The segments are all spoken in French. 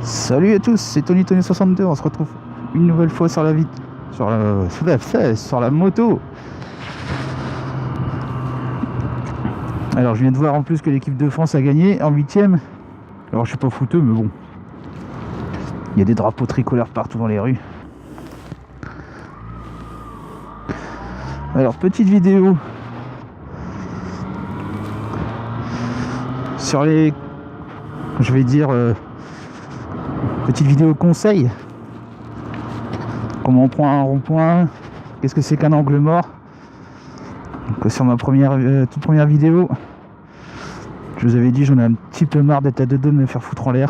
Salut à tous, c'est Tony62, on se retrouve une nouvelle fois sur la sur la moto. Alors je viens de voir en plus que l'équipe de France a gagné en 8ème. Alors je suis pas fouteux mais bon. Il y a des drapeaux tricolores partout dans les rues. Alors petite vidéo sur les, je vais dire petite vidéo conseil. Comment on prend un rond-point, qu'est-ce que c'est qu'un angle mort. Donc, sur ma toute première vidéo, je vous avais dit j'en ai un petit peu marre d'être à deux doigts de me faire foutre en l'air.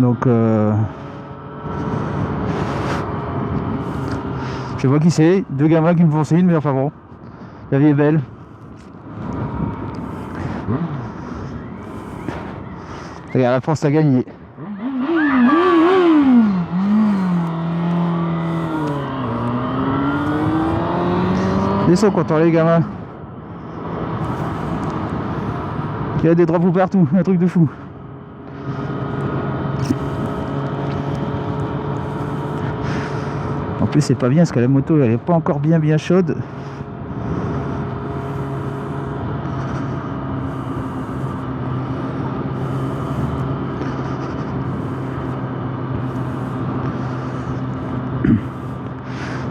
Donc je vois qui c'est, deux gamins qui me font signe, mais enfin bon, la vie est belle. Regarde, la France a gagné. Ils sont contents les gamins. Il y a des drapeaux partout, un truc de fou. En plus c'est pas bien parce que la moto elle est pas encore bien chaude.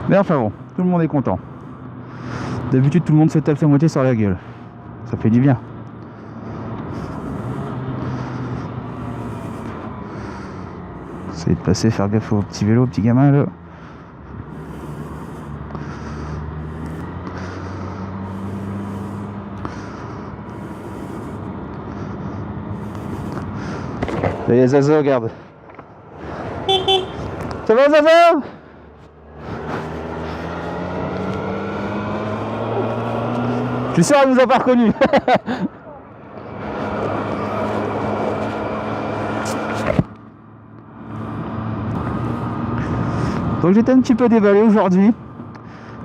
Mais enfin bon, tout le monde est content. D'habitude tout le monde se tape sa moitié sur la gueule. Ça fait du bien. Essayez de passer, faire gaffe au petit vélo, au petit gamin là. Là, il y a Zaza, regarde. Ça va Zaza? Je suis sûr qu'elle nous a pas reconnus. Donc j'étais un petit peu déballé aujourd'hui.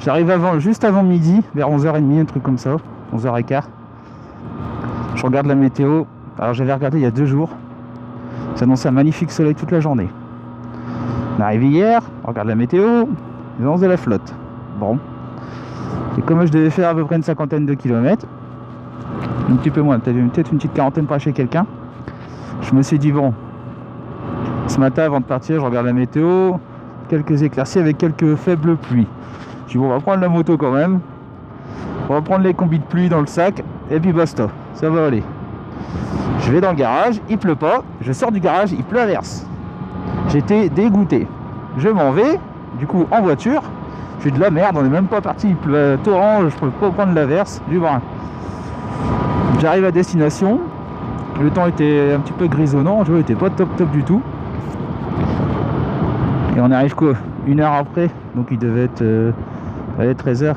J'arrive juste avant midi, vers 11h30, un truc comme ça, 11h15. Je regarde la météo. Alors j'avais regardé il y a 2 jours. Ça annonçait un magnifique soleil toute la journée. On arrive hier, on regarde la météo, ils annoncent de la flotte. Bon. Et comme je devais faire à peu près une 50aine de kilomètres, un petit peu moins, peut-être une petite 40aine pour chez quelqu'un, je me suis dit bon, ce matin avant de partir, je regarde la météo, quelques éclaircies avec quelques faibles pluies. Je dis bon, on va prendre la moto quand même, on va prendre les combis de pluie dans le sac, et puis basta, ça va aller. Je vais dans le garage, il pleut pas, je sors du garage, il pleut à verse. J'étais dégoûté. Je m'en vais, du coup en voiture. Je suis de la merde, on n'est même pas parti, il pleut à torrent, je peux pas prendre l'averse, du brin. J'arrive à destination, le temps était un petit peu grisonnant, le jeu était pas top du tout. Et on arrive quoi, 1 heure après, donc il devait être 13h.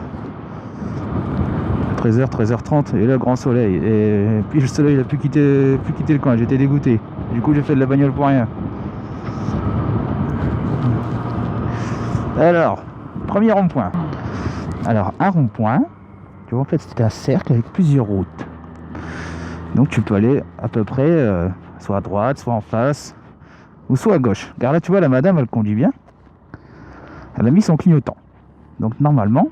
13h30, et là grand soleil. Et puis le soleil il a pu quitter le coin, j'étais dégoûté. Du coup j'ai fait de la bagnole pour rien. Alors, premier rond-point. Alors, un rond-point, tu vois, en fait, c'est un cercle avec plusieurs routes. Donc, tu peux aller à peu près soit à droite, soit en face, ou soit à gauche. Car là, tu vois, la madame, elle conduit bien. Elle a mis son clignotant. Donc, normalement,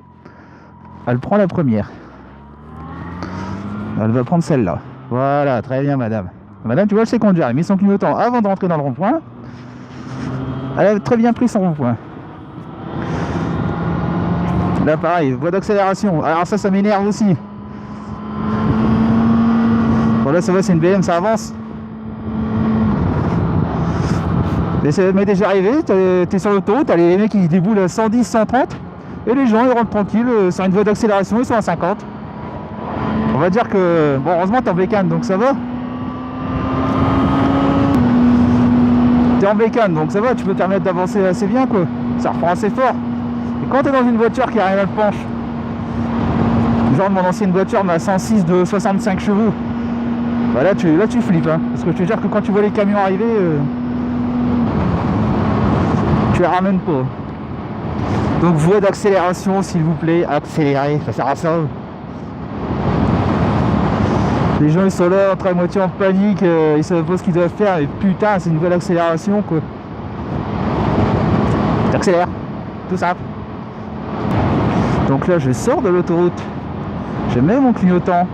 elle prend la première. Elle va prendre celle-là. Voilà, très bien, madame. Madame, tu vois, elle sait conduire. Elle a mis son clignotant avant de rentrer dans le rond-point. Elle a très bien pris son rond-point. Là pareil, voie d'accélération. Alors ça m'énerve aussi. Bon là ça va, c'est une BM, ça avance. Mais ça m'est déjà arrivé, t'es sur l'autoroute, t'as les mecs qui déboulent à 110, 130. Et les gens ils rentrent tranquilles sur une voie d'accélération, ils sont à 50. On va dire que, bon heureusement t'es en bécane donc ça va. T'es en bécane donc ça va, tu peux te permettre d'avancer assez bien quoi. Ça reprend assez fort. Et quand tu es dans une voiture qui a rien à penche, genre mon ancienne voiture ma 106 de 65 chevaux, bah là tu flippes hein. Parce que je te dis que quand tu vois les camions arriver, tu les ramènes pas. Donc voie d'accélération s'il vous plaît, accélérez, ça sert à ça. Les gens ils sont là en train de moitié en panique, ils savent pas ce qu'ils doivent faire, et putain c'est une nouvelle accélération quoi. J'accélère, tout simple. Donc là je sors de l'autoroute, je mets mon clignotant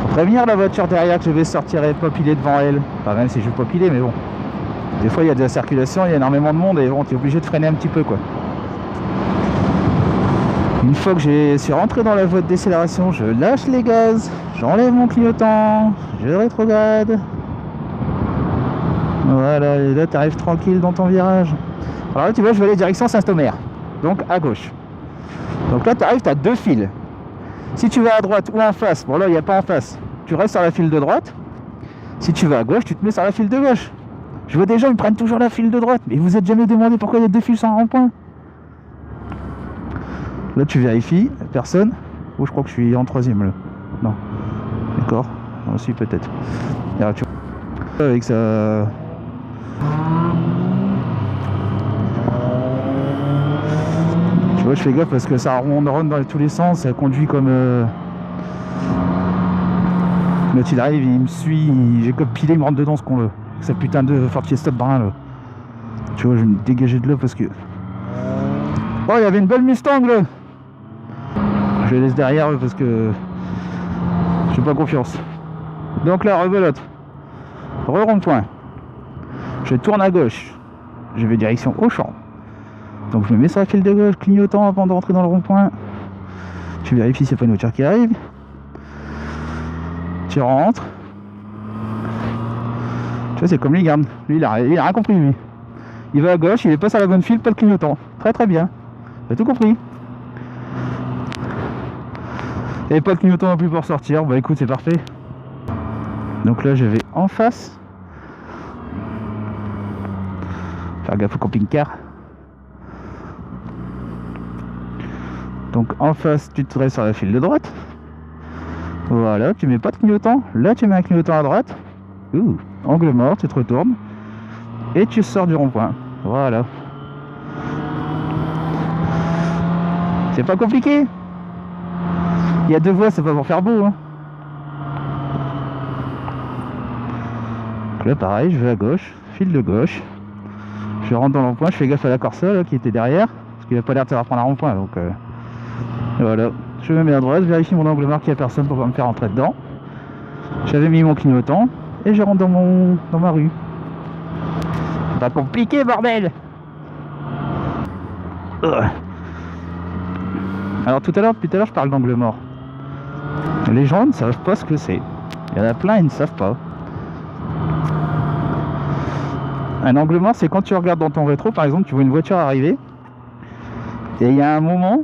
pour prévenir la voiture derrière que je vais sortir et pas piler devant elle. Enfin même si je vais pas piler, mais bon. Des fois il y a de la circulation, il y a énormément de monde et bon tu es obligé de freiner un petit peu quoi. Une fois que je suis rentré dans la voie de décélération, je lâche les gaz, j'enlève mon clignotant, je rétrograde. Voilà, et là tu arrives tranquille dans ton virage. Alors là tu vois je vais aller direction Saint-Omer, donc à gauche. Donc là tu arrives, tu as deux fils. Si tu vas à droite ou en face, bon là il n'y a pas en face, tu restes sur la file de droite. Si tu vas à gauche, tu te mets sur la file de gauche. Je vois des gens, ils prennent toujours la file de droite, mais vous êtes jamais demandé pourquoi il y a deux fils sur un rond-point. Là tu vérifies, personne. Oh je crois que je suis en troisième là. Non. D'accord. Aussi peut-être. Alors tu vois avec ça. Tu vois je fais gaffe parce que ça ronde dans tous les sens, ça conduit comme là il arrive, il me suit, j'ai comme pilé, il me rentre dedans ce con là. Sa putain de Ford Fiesta brun là. Tu vois je vais me dégager de là parce que. Oh il y avait une belle Mustang là. Je les laisse derrière eux parce que j'ai pas confiance. Donc là, rebelote. Rond-point. Je tourne à gauche. Je vais direction Auchan. Donc je me mets sur la file de gauche, clignotant avant de rentrer dans le rond-point. Tu vérifies s'il n'y a pas une voiture qui arrive. Tu rentres. Tu vois, c'est comme lui, garde. Lui, il a rien compris, lui. Il va à gauche, il est pas sur la bonne file, pas le clignotant. Très très bien. Il a tout compris. Et pas de clignotant non plus pour sortir, bah écoute c'est parfait. Donc là je vais en face. Faire gaffe au camping-car. Donc en face tu te restes sur la file de droite. Voilà, tu mets pas de clignotant. Là tu mets un clignotant à droite. Angle mort, tu te retournes. Et tu sors du rond-point. Voilà. C'est pas compliqué. Il y a deux voies, c'est pas pour faire beau. Hein. Donc là, pareil, je vais à gauche, file de gauche. Je rentre dans le rond-point, je fais gaffe à la Corsa là, qui était derrière, parce qu'il n'a pas l'air de savoir prendre un rond-point. Donc voilà, je me mets à droite, je vérifie mon angle mort qu'il n'y a personne pour pas me faire rentrer dedans. J'avais mis mon clignotant et je rentre dans ma rue. C'est pas compliqué, bordel. Alors tout à l'heure, je parle d'angle mort. Les gens ne savent pas ce que c'est. Il y en a plein, ils ne savent pas. Un angle mort, c'est quand tu regardes dans ton rétro, par exemple, tu vois une voiture arriver. Et il y a un moment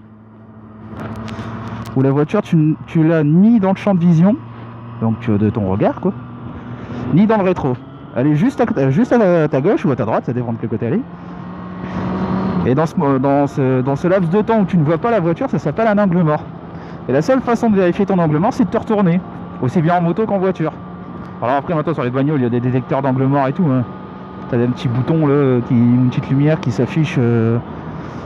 où la voiture, tu l'as ni dans le champ de vision, donc de ton regard, quoi, ni dans le rétro. Elle est juste à ta gauche ou à ta droite, ça dépend de quel côté elle est. Et dans ce laps de temps où tu ne vois pas la voiture, ça s'appelle un angle mort. Et la seule façon de vérifier ton angle mort, c'est de te retourner, aussi bien en moto qu'en voiture. Alors après maintenant sur les bagnoles, il y a des détecteurs d'angle mort et tout. Hein. T'as des petits boutons là, une petite lumière qui s'affiche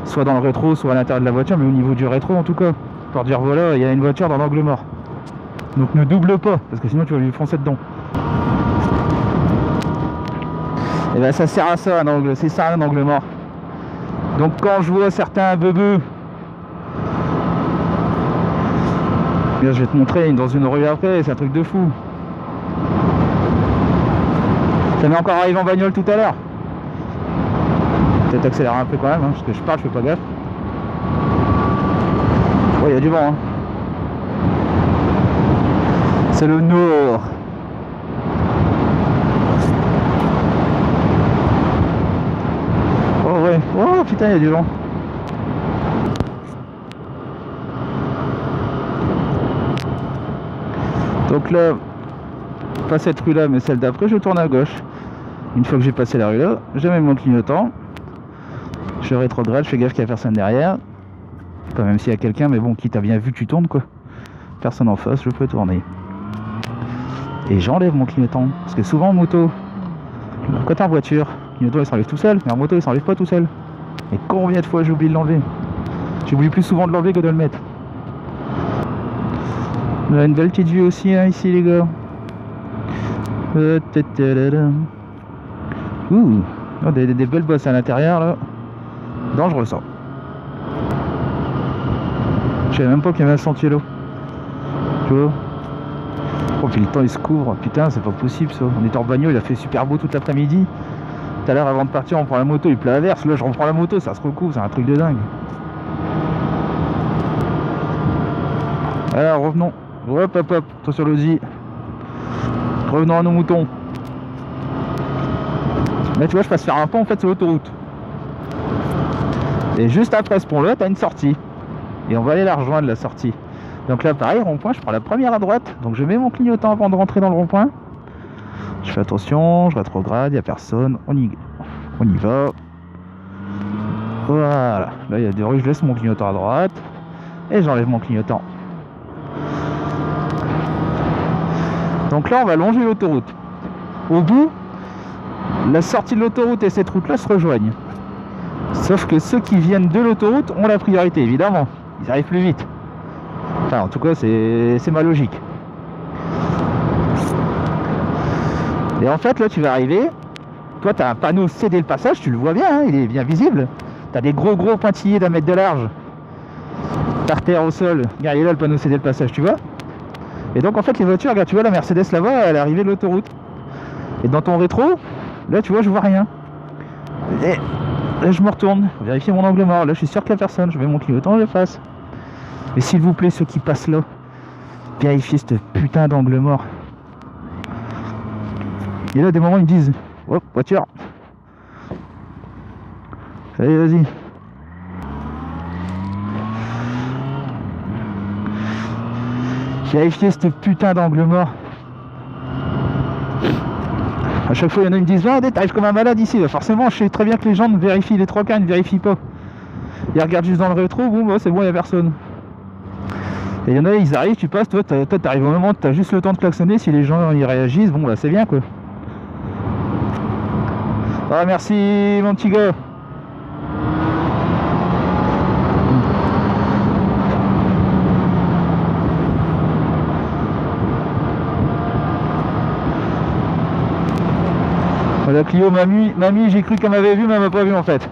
soit dans le rétro, soit à l'intérieur de la voiture, mais au niveau du rétro en tout cas, pour dire voilà, il y a une voiture dans l'angle mort. Donc ne double pas, parce que sinon tu vas lui foncer dedans. Et ben ça sert à ça un angle, c'est ça un angle mort. Donc quand je vois certains bebeux, je vais te montrer dans une rue après, c'est un truc de fou. Ça m'est encore arrivé en bagnole tout à l'heure. Peut-être accélérer un peu quand même, hein, parce que je parle, je fais pas gaffe. Ouais, il y a du vent. Hein. C'est le nord. Oh ouais, oh putain, il y a du vent. Donc là, pas cette rue là, mais celle d'après, je tourne à gauche. Une fois que j'ai passé la rue là, je mets mon clignotant. Je rétrograde, je fais gaffe qu'il n'y a personne derrière. Pas même s'il y a quelqu'un, mais bon, qui t'a bien vu que tu tournes quoi. Personne en face, je peux tourner. Et j'enlève mon clignotant. Parce que souvent en moto, quand t'es en voiture, le clignotant il s'enlève tout seul, mais en moto il s'enlève pas tout seul. Et combien de fois j'oublie de l'enlever? J'oublie plus souvent de l'enlever que de le mettre. On a une belle petite vue aussi hein, ici les gars. Ouh, oh, des belles bosses à l'intérieur là. Dangereux ça. Je savais même pas qu'il y avait un sentier là. Tu vois. Oh puis le temps il se couvre. Putain c'est pas possible ça. On était en bagnole, il a fait super beau toute l'après-midi. Tout à l'heure avant de partir on prend la moto, il pleut à verse. Là je reprends la moto, ça se recouvre, c'est un truc de dingue. Alors revenons. Hop hop hop, attention l'Audi. Revenons à nos moutons. Là tu vois je passe faire un pont en fait sur l'autoroute. Et juste après ce pont là t'as une sortie. Et on va aller la rejoindre la sortie. Donc là pareil rond-point, je prends la première à droite. Donc je mets mon clignotant avant de rentrer dans le rond-point. Je fais attention, je rétrograde, il n'y a personne, on y va. Voilà, là il y a des rues, je laisse mon clignotant à droite. Et j'enlève mon clignotant. Donc là on va longer l'autoroute. Au bout, la sortie de l'autoroute et cette route là se rejoignent. Sauf que ceux qui viennent de l'autoroute ont la priorité évidemment. Ils arrivent plus vite. Enfin en tout cas c'est ma logique. Et en fait là tu vas arriver. Toi tu as un panneau céder le passage, tu le vois bien, hein, il est bien visible. Tu as des gros pointillés d'1 mètre de large. Par terre au sol. Regarde il est là le panneau céder le passage, tu vois. Et donc en fait les voitures, regarde tu vois la Mercedes là-bas, elle est arrivée de l'autoroute. Et dans ton rétro, là tu vois je vois rien. Et là je me retourne, vérifier mon angle mort, là je suis sûr qu'il n'y a personne, je mets mon clignotant, je passe. Mais s'il vous plaît ceux qui passent là, vérifiez cette putain d'angle mort. Et là des moments ils me disent, hop voiture. Allez vas-y. Vérifiez cette putain d'angle mort. A chaque fois il y en a qui me disent ah t'arrives comme un malade ici. Forcément je sais très bien que les gens ne vérifient, les 3 quarts ne vérifient pas. Ils regardent juste dans le rétro, bon bah c'est bon il n'y a personne. Et il y en a ils arrivent, tu passes, toi t'arrives au moment, t'as juste le temps de klaxonner, si les gens ils réagissent, bon bah c'est bien quoi. Ah merci mon petit gars. La Clio mamie j'ai cru qu'elle m'avait vu mais elle m'a pas vu en fait.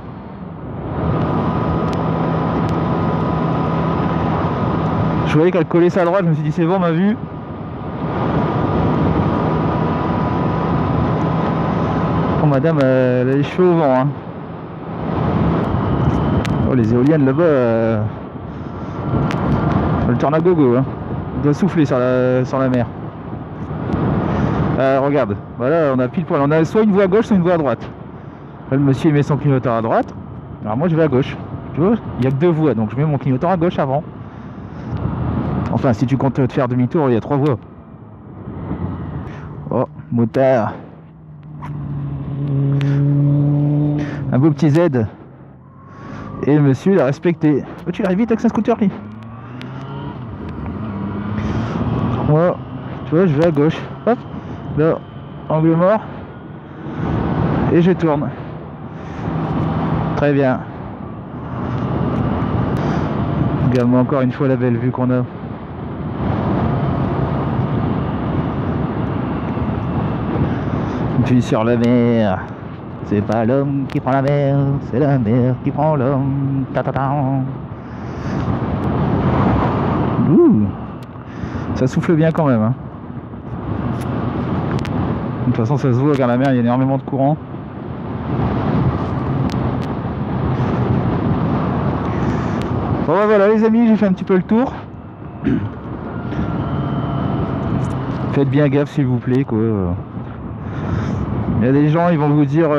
Je voyais qu'elle collait ça à droite, je me suis dit c'est bon, m'a vu. Oh madame elle a les cheveux au vent hein. Oh les éoliennes là-bas elle tourne à gogo hein. Elle doit souffler sur la mer. Regarde, voilà on a pile poil, on a soit une voie à gauche soit une voie à droite. Là le monsieur il met son clignotant à droite. Alors moi je vais à gauche. Tu vois, il n'y a que 2 voies, donc je mets mon clignotant à gauche avant. Enfin si tu comptes te faire demi-tour, il y a 3 voies. Oh, motard. Un beau petit Z. Et le monsieur il a respecté. Oh, tu arrives vite avec sa scooter lui. Moi, tu vois, je vais à gauche. Hop, là, angle mort. Et je tourne. Très bien. Regarde-moi encore une fois la belle vue qu'on a. Puis sur la mer. C'est pas l'homme qui prend la mer, c'est la mer qui prend l'homme. Ouh, ça souffle bien quand même. Hein. De toute façon, ça se voit car la mer, il y a énormément de courant. Bon, bah, voilà, les amis, j'ai fait un petit peu le tour. Faites bien gaffe, s'il vous plaît, quoi. Il y a des gens, ils vont vous dire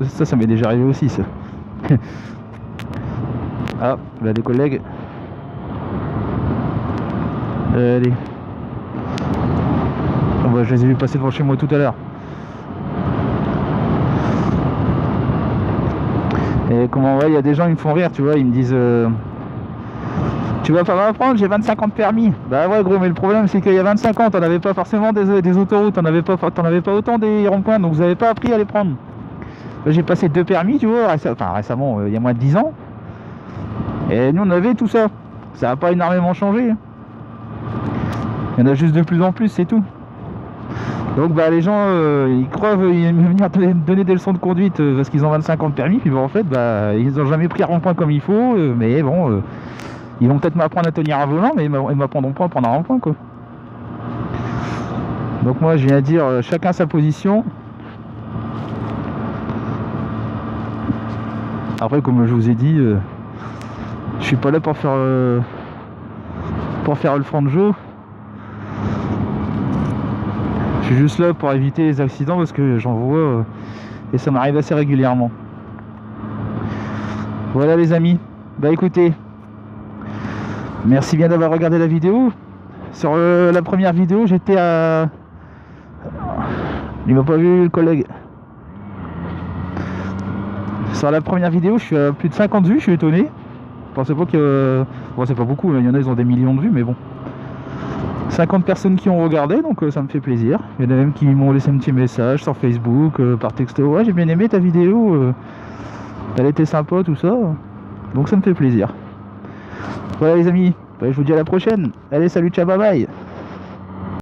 ça m'est déjà arrivé aussi ça. Ah, là des collègues. Allez. Oh, bah, je les ai vus passer devant chez moi tout à l'heure. Et comment ouais, il y a des gens ils me font rire, tu vois, ils me disent tu vas pas m'apprendre, j'ai 25 ans de permis. Bah ouais gros, mais le problème c'est qu'il y a 25 ans, t'en avais pas forcément des autoroutes, t'en avais pas autant des ronds-points, donc vous avez pas appris à les prendre. J'ai passé 2 permis, tu vois, récemment, il y a moins de 10 ans. Et nous on avait tout ça. Ça n'a pas énormément changé. Il y en a juste de plus en plus, c'est tout. Donc bah les gens ils croient venir donner des leçons de conduite parce qu'ils ont 25 ans de permis, puis bon, en fait bah ils n'ont jamais pris un rond-point comme il faut, mais bon ils vont peut-être m'apprendre à tenir un volant, mais ils m'apprendront pas à prendre un rond-point quoi. Donc moi je viens à dire chacun sa position. Après comme je vous ai dit, je suis pas là pour faire le franc-jeu. Je suis juste là pour éviter les accidents parce que j'en vois et ça m'arrive assez régulièrement. Voilà les amis, bah écoutez, merci bien d'avoir regardé la vidéo. Sur la première vidéo j'étais à... Il m'a pas vu le collègue. Sur la première vidéo je suis à plus de 50 vues, je suis étonné. Je pensais pas que... Bon c'est pas beaucoup, il y en a ils ont des millions de vues mais bon. 50 personnes qui ont regardé, donc ça me fait plaisir. Il y en a même qui m'ont laissé un petit message sur Facebook, par texto. Ouais, j'ai bien aimé ta vidéo, elle était sympa, tout ça. Donc ça me fait plaisir. Voilà les amis, je vous dis à la prochaine. Allez, salut, ciao, bye bye.